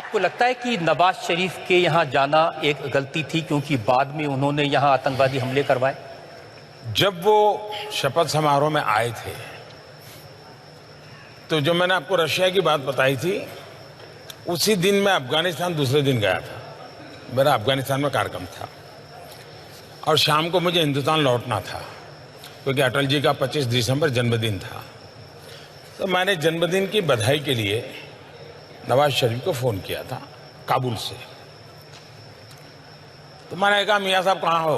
आपको लगता है कि नवाज शरीफ के यहाँ जाना एक गलती थी क्योंकि बाद में उन्होंने यहाँ आतंकवादी हमले करवाए? जब वो शपथ समारोह में आए थे तो जो मैंने आपको रशिया की बात बताई थी, उसी दिन मैं अफगानिस्तान दूसरे दिन गया था। मेरा अफगानिस्तान में कार्यक्रम था और शाम को मुझे हिंदुस्तान लौटना था क्योंकि अटल जी का 25 दिसंबर जन्मदिन था। तो मैंने जन्मदिन की बधाई के लिए नवाज शरीफ को फ़ोन किया था काबुल से। तो मैंने कहा, मियाँ साहब कहाँ हो?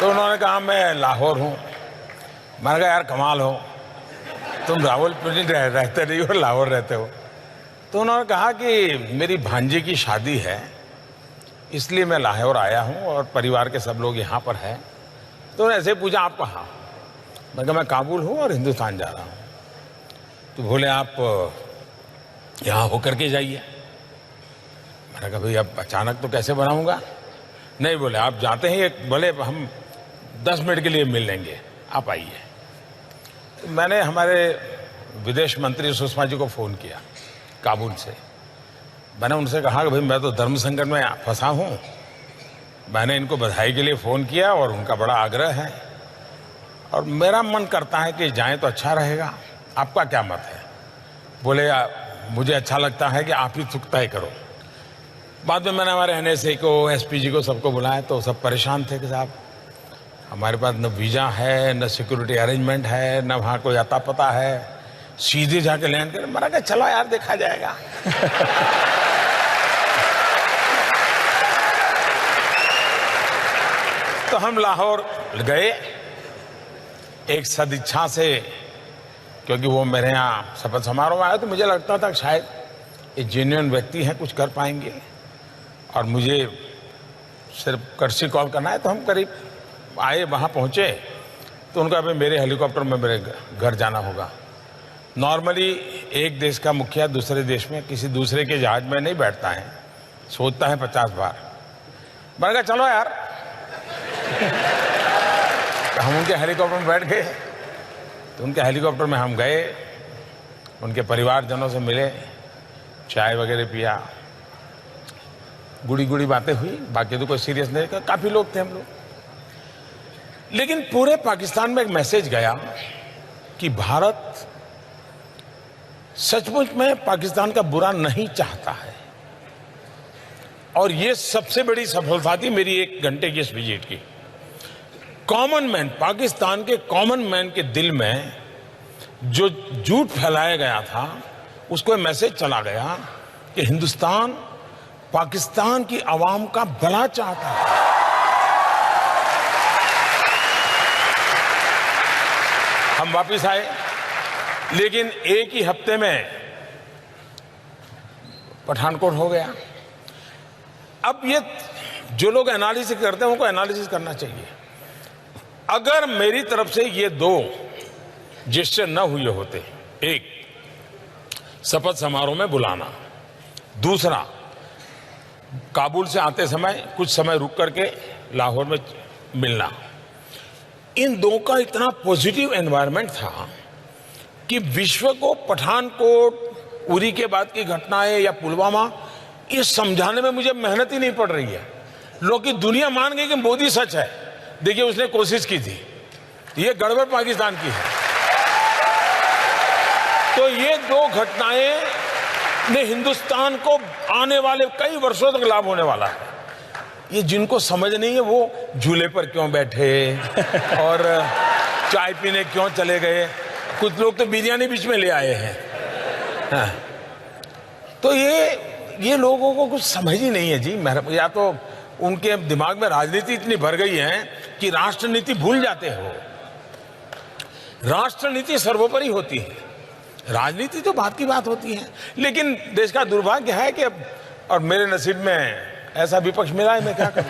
तो उन्होंने कहा, मैं लाहौर हूँ। मैंने कहा, यार कमाल हो, तुम रावलपिंडी रहते नहीं हो, लाहौर रहते हो। तो उन्होंने कहा कि मेरी भांजी की शादी है, इसलिए मैं लाहौर आया हूँ और परिवार के सब लोग यहाँ पर हैं। तो ऐसे पूछा, आप कहाँ? मैं कहा, मैं काबुल हूँ और हिंदुस्तान जा रहा हूँ। तो बोले, आप यहाँ होकर के जाइए। मैंने कहा, भाई अब अचानक तो कैसे बनाऊंगा? नहीं, बोले आप जाते हैं, बोले हम 10 मिनट के लिए मिल लेंगे, आप आइए। तो मैंने हमारे विदेश मंत्री सुषमा जी को फ़ोन किया काबुल से। मैंने उनसे कहा कि भाई मैं तो धर्म संकट में फंसा हूँ, मैंने इनको बधाई के लिए फ़ोन किया और उनका बड़ा आग्रह है और मेरा मन करता है कि जाएं तो अच्छा रहेगा, आपका क्या मत है? बोले, मुझे अच्छा लगता है कि आप ही तय करो। बाद में मैंने हमारे NSA को, SPG को, सबको बुलाया तो सब परेशान थे कि साहब हमारे पास न वीज़ा है, न सिक्योरिटी अरेंजमेंट है, न वहाँ कोई अता पता है, सीधे जाके लैंड करें। मैंने कहा, चलो यार देखा जाएगा। तो हम लाहौर गए एक सदिच्छा से, क्योंकि वो मेरे यहाँ शपथ समारोह में आया तो मुझे लगता था कि शायद एक जेन्युइन व्यक्ति हैं, कुछ कर पाएंगे और मुझे सिर्फ कर्सी कॉल करना है। तो हम करीब आए, वहाँ पहुँचे तो उनका अभी मेरे हेलीकॉप्टर में मेरे घर जाना होगा। नॉर्मली एक देश का मुखिया दूसरे देश में किसी दूसरे के जहाज में नहीं बैठता है, सोचता है 50 बार। मैंने कहा, चलो यार। तो हम उनके हेलीकॉप्टर में बैठ गए। तो उनके हेलीकॉप्टर में हम गए, उनके परिवारजनों से मिले, चाय वगैरह पिया, गुड़ी गुड़ी बातें हुई, बाकी तो कोई सीरियस नहीं। काफ़ी लोग थे हम लोग। लेकिन पूरे पाकिस्तान में एक मैसेज गया कि भारत सचमुच में पाकिस्तान का बुरा नहीं चाहता है और ये सबसे बड़ी सफलता थी मेरी 1 घंटे की इस विजिट की। कॉमन मैन, पाकिस्तान के कॉमन मैन के दिल में जो झूठ फैलाया गया था, उसको मैसेज चला गया कि हिंदुस्तान पाकिस्तान की आवाम का भला चाहता है। हम वापिस आए, लेकिन एक ही हफ्ते में पठानकोट हो गया। अब ये जो लोग एनालिसिस करते हैं उनको एनालिसिस करना चाहिए। अगर मेरी तरफ से ये 2 जेस्चर न हुए होते, एक शपथ समारोह में बुलाना, दूसरा काबुल से आते समय कुछ समय रुक करके लाहौर में मिलना, इन 2 का इतना पॉजिटिव एनवायरनमेंट था कि विश्व को पठानकोट, उरी के बाद की घटनाएं या पुलवामा, ये समझाने में मुझे मेहनत ही नहीं पड़ रही है। लोग की दुनिया मान गई कि मोदी सच है। देखिए, उसने कोशिश की थी, ये गड़बड़ पाकिस्तान की है। तो ये 2 घटनाएं ने हिंदुस्तान को आने वाले कई वर्षों तक लाभ होने वाला है। ये जिनको समझ नहीं है वो झूले पर क्यों बैठे और चाय पीने क्यों चले गए। कुछ लोग तो बिरयानी बीच में ले आए हैं। हाँ। तो ये लोगों को कुछ समझ ही नहीं है जी। या तो उनके दिमाग में राजनीति इतनी भर गई है कि राष्ट्रनीति भूल जाते हो। राष्ट्रनीति सर्वोपरि होती है, राजनीति तो बात की बात होती है। लेकिन देश का दुर्भाग्य है कि अब, और मेरे नसीब में ऐसा विपक्ष मिला है, मैं क्या करूं।